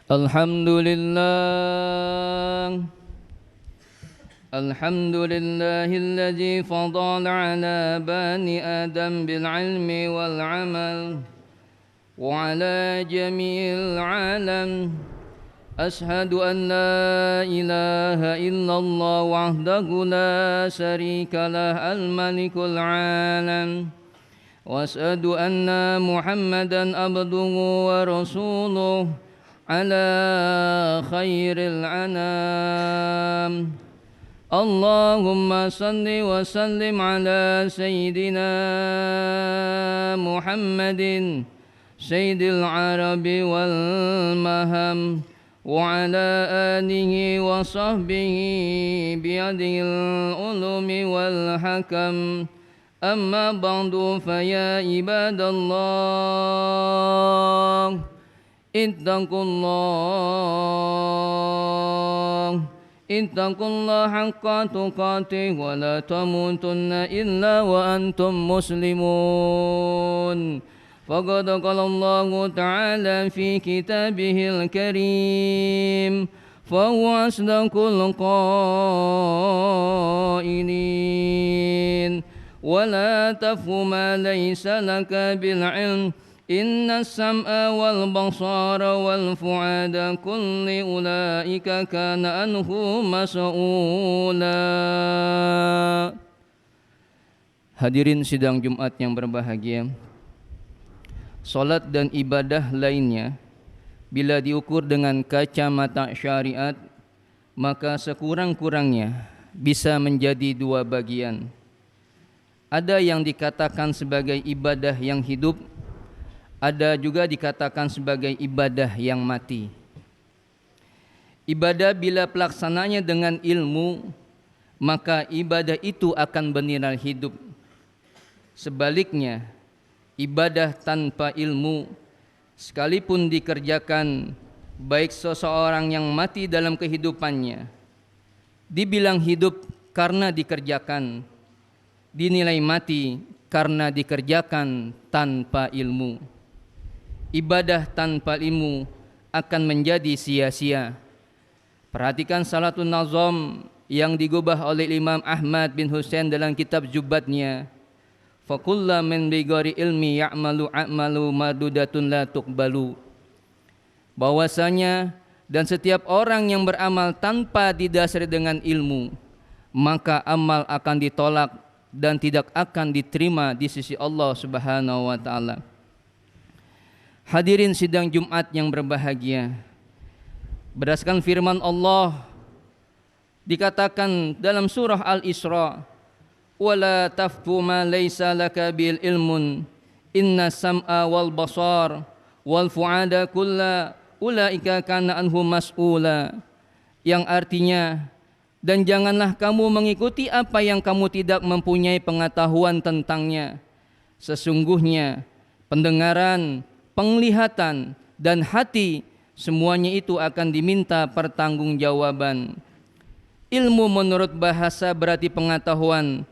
Alhamdulillah, alhamdulillahilladzi fadala ala bani Adam bil ilmi wal amal wa ala jami'il alam. Ashhadu an la ilaha illallah wahdahu la syarika lah al-malikul alam. Wa ashhadu anna Muhammadan abduhu wa rasuluh ala khairil anam. Allahumma salli wa sallim ala sayyidina Muhammadin sayyidil arabi wal maham wa ala alihi wa sahbihi biyadil ulumi wal hakam. Amma ba'du fa ya ibadallah ittaqullaha haqqa tuqatih wa la tamutunna illa wa antum muslimun. Faqad qala Allahu ta'ala fi kitabihil karim fa huwa asdaqul qailin wa la tafhu ma laysa laka bil ilm. Inna sam'a wal basara wal fu'ada kulli ulaika kana anhu mas'ula. Hadirin sidang Jumat yang berbahagia, salat dan ibadah lainnya bila diukur dengan kacamata syariat maka sekurang-kurangnya bisa menjadi dua bagian. Ada yang dikatakan sebagai ibadah yang hidup, ada juga dikatakan sebagai ibadah yang mati. Ibadah bila pelaksananya dengan ilmu, maka ibadah itu akan bernilai hidup. Sebaliknya, ibadah tanpa ilmu, sekalipun dikerjakan baik seseorang yang mati dalam kehidupannya, dibilang hidup karena dikerjakan, dinilai mati karena dikerjakan tanpa ilmu. Ibadah tanpa ilmu akan menjadi sia-sia. Perhatikan salatun nazam yang digubah oleh Imam Ahmad bin Husain dalam kitab Jubatnya. Fakulla min bigari ilmi ya'malu a'malu madudatun la tuqbalu. Bahwasanya dan setiap orang yang beramal tanpa didasari dengan ilmu, maka amal akan ditolak dan tidak akan diterima di sisi Allah Subhanahu wa taala. Hadirin sidang Jumat yang berbahagia, berdasarkan firman Allah dikatakan dalam surah Al-Isra, wala taftu ma laysa laka bil ilmun inna sam'a wal basar wal fu'ada kulla ulaika kana anhu mas'ula, yang artinya, dan janganlah kamu mengikuti apa yang kamu tidak mempunyai pengetahuan tentangnya. Sesungguhnya pendengaran, penglihatan, dan hati semuanya itu akan diminta pertanggungjawaban. Ilmu menurut bahasa berarti pengetahuan,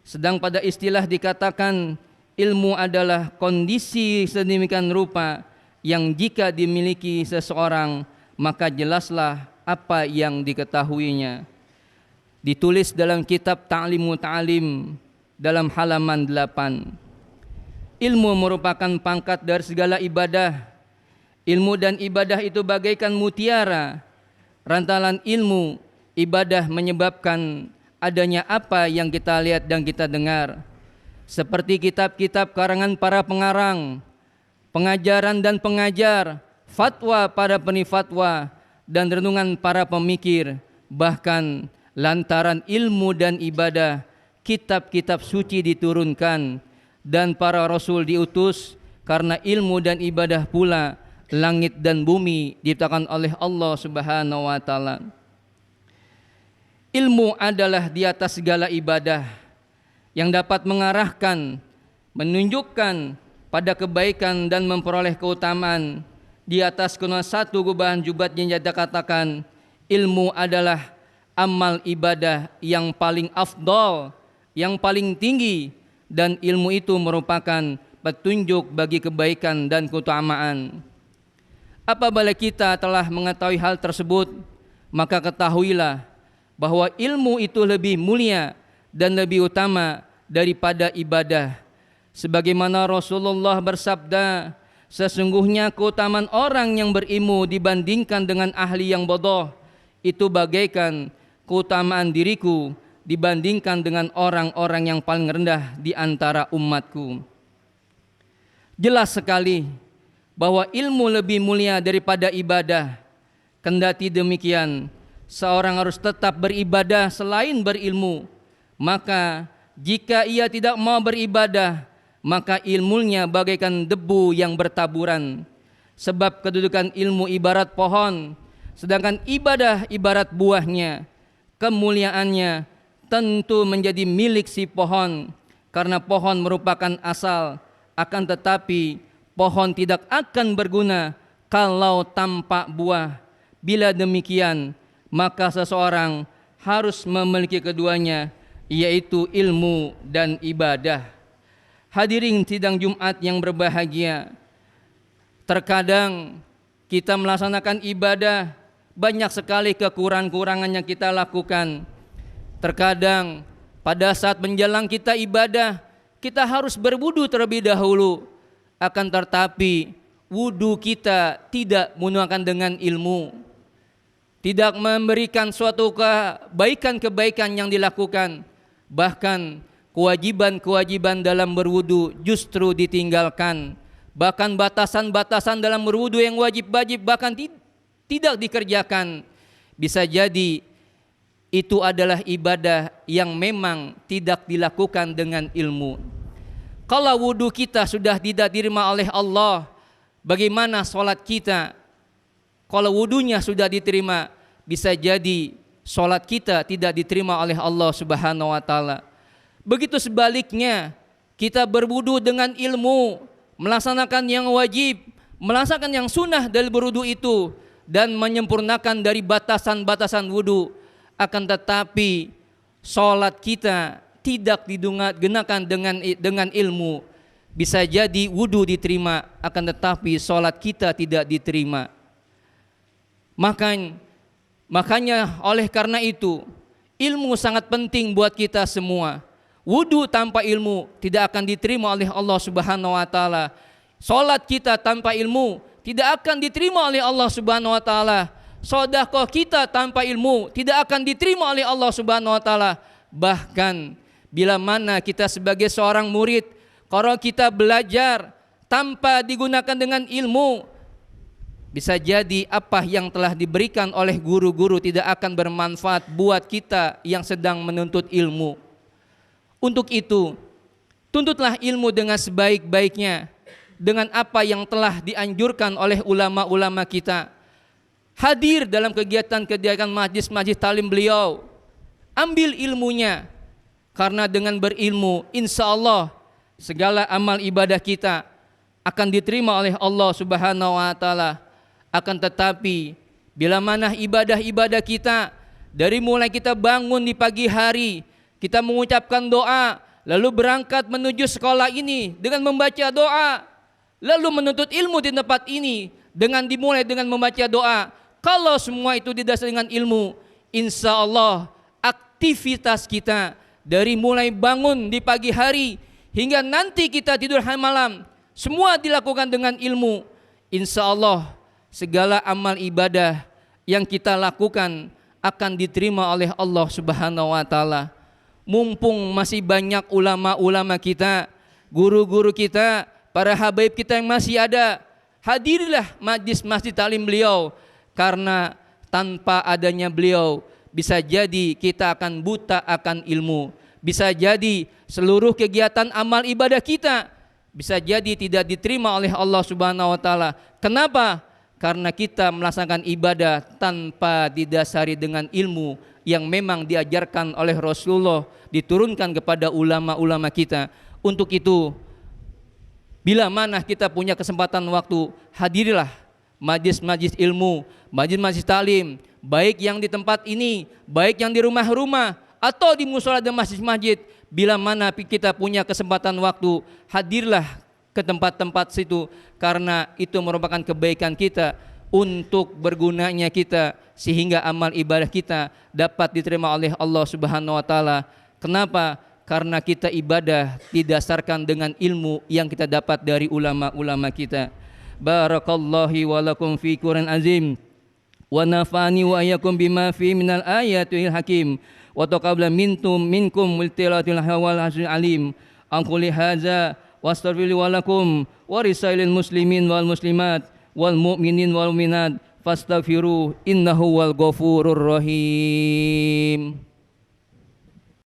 sedang pada istilah dikatakan ilmu adalah kondisi sedemikian rupa yang jika dimiliki seseorang maka jelaslah apa yang diketahuinya. Ditulis dalam kitab Ta'limu Ta'lim dalam halaman 8. Ilmu merupakan pangkat dari segala ibadah. Ilmu dan ibadah itu bagaikan mutiara. Rantalan ilmu, ibadah menyebabkan adanya apa yang kita lihat dan kita dengar. Seperti kitab-kitab karangan para pengarang, pengajaran dan pengajar, fatwa para penifatwa, dan renungan para pemikir. Bahkan lantaran ilmu dan ibadah, kitab-kitab suci diturunkan dan para rasul diutus. Karena ilmu dan ibadah pula langit dan bumi diciptakan oleh Allah Subhanahu wa taala. Ilmu adalah di atas segala ibadah yang dapat mengarahkan, menunjukkan pada kebaikan dan memperoleh keutamaan. Di atas satu gubahan Jubat yang jadi katakan, ilmu adalah amal ibadah yang paling afdal, yang paling tinggi, dan ilmu itu merupakan petunjuk bagi kebaikan dan keutamaan. Apabila kita telah mengetahui hal tersebut, maka ketahuilah bahwa ilmu itu lebih mulia dan lebih utama daripada ibadah. Sebagaimana Rasulullah bersabda, sesungguhnya keutamaan orang yang berilmu dibandingkan dengan ahli yang bodoh itu bagaikan keutamaan diriku dibandingkan dengan orang-orang yang paling rendah di antara umatku. Jelas sekali bahwa ilmu lebih mulia daripada ibadah. Kendati demikian, seorang harus tetap beribadah selain berilmu. Maka jika ia tidak mau beribadah, maka ilmunya bagaikan debu yang bertaburan. Sebab kedudukan ilmu ibarat pohon, sedangkan ibadah ibarat buahnya. Kemuliaannya tentu menjadi milik si pohon, karena pohon merupakan asal. Akan tetapi pohon tidak akan berguna kalau tanpa buah. Bila demikian, maka seseorang harus memiliki keduanya, yaitu ilmu dan ibadah. Hadirin sidang Jumat yang berbahagia, terkadang kita melaksanakan ibadah, banyak sekali kekurangan-kurangan yang kita lakukan. Terkadang pada saat menjelang kita ibadah, kita harus berwudu terlebih dahulu. Akan tetapi wudu kita tidak menggunakan dengan ilmu, tidak memberikan suatu kebaikan-kebaikan yang dilakukan. Bahkan kewajiban-kewajiban dalam berwudu justru ditinggalkan. Bahkan batasan-batasan dalam berwudu yang wajib-wajib bahkan tidak dikerjakan. Bisa jadi itu adalah ibadah yang memang tidak dilakukan dengan ilmu. Kalau wudu kita sudah tidak diterima oleh Allah, bagaimana sholat kita? Kalau wudunya sudah diterima, bisa jadi sholat kita tidak diterima oleh Allah Subhanahu wa Ta'ala. Begitu sebaliknya, kita berwudu dengan ilmu, melaksanakan yang wajib, melaksanakan yang sunnah dari berwudu itu, dan menyempurnakan dari batasan-batasan wudu. Akan tetapi sholat kita tidak digunakan dengan ilmu, bisa jadi wudu diterima, akan tetapi sholat kita tidak diterima. Makanya oleh karena itu, ilmu sangat penting buat kita semua. Wudu tanpa ilmu tidak akan diterima oleh Allah Subhanahu wa Ta'ala. Sholat kita tanpa ilmu tidak akan diterima oleh Allah Subhanahu wa Ta'ala. Sedekah kita tanpa ilmu tidak akan diterima oleh Allah Subhanahu wa Ta'ala. Bahkan bila mana kita sebagai seorang murid, kalau kita belajar tanpa digunakan dengan ilmu, bisa jadi apa yang telah diberikan oleh guru-guru tidak akan bermanfaat buat kita yang sedang menuntut ilmu. Untuk itu, tuntutlah ilmu dengan sebaik-baiknya, dengan apa yang telah dianjurkan oleh ulama-ulama kita. Hadir dalam kegiatan-kegiatan majlis-majlis talim beliau, ambil ilmunya, karena dengan berilmu, insya Allah segala amal ibadah kita akan diterima oleh Allah Subhanahu wa Ta'ala. Akan tetapi bila mana ibadah-ibadah kita, dari mulai kita bangun di pagi hari, kita mengucapkan doa, lalu berangkat menuju sekolah ini dengan membaca doa, lalu menuntut ilmu di tempat ini dimulai dengan membaca doa. Kalau semua itu didasari dengan ilmu, insya Allah aktivitas kita dari mulai bangun di pagi hari hingga nanti kita tidur malam, semua dilakukan dengan ilmu. Insya Allah segala amal ibadah yang kita lakukan akan diterima oleh Allah Subhanahu wa Ta'ala. Mumpung masih banyak ulama-ulama kita, guru-guru kita, para habaib kita yang masih ada, hadirilah majlis masjid talim beliau, karena tanpa adanya beliau bisa jadi kita akan buta akan ilmu. Bisa jadi seluruh kegiatan amal ibadah kita bisa jadi tidak diterima oleh Allah Subhanahu wa Ta'ala. Kenapa? Karena kita melaksanakan ibadah tanpa didasari dengan ilmu yang memang diajarkan oleh Rasulullah, diturunkan kepada ulama-ulama kita. Untuk itu, bila mana kita punya kesempatan waktu, hadirilah majlis-majlis ilmu, majlis-majlis talim, baik yang di tempat ini, baik yang di rumah-rumah, atau di mushola dan masjid-masjid. Bila mana kita punya kesempatan waktu, hadirlah ke tempat-tempat situ, karena itu merupakan kebaikan kita untuk bergunanya kita sehingga amal ibadah kita dapat diterima oleh Allah Subhanahu wa taala. Kenapa? Karena kita ibadah didasarkan dengan ilmu yang kita dapat dari ulama-ulama kita. Barakallahu wa lakum fi Qur'an azim wa nafani wa iyyakum bima fi minal ayatil hakim wa taqabbal minkum multilatil hawal hasil alim. Aquli hadza wastaghfiru wa lakum wa risailil muslimin wal muslimat wal mu'minin wal mu'minat fastaghfiru innahu wal ghafurur rahim.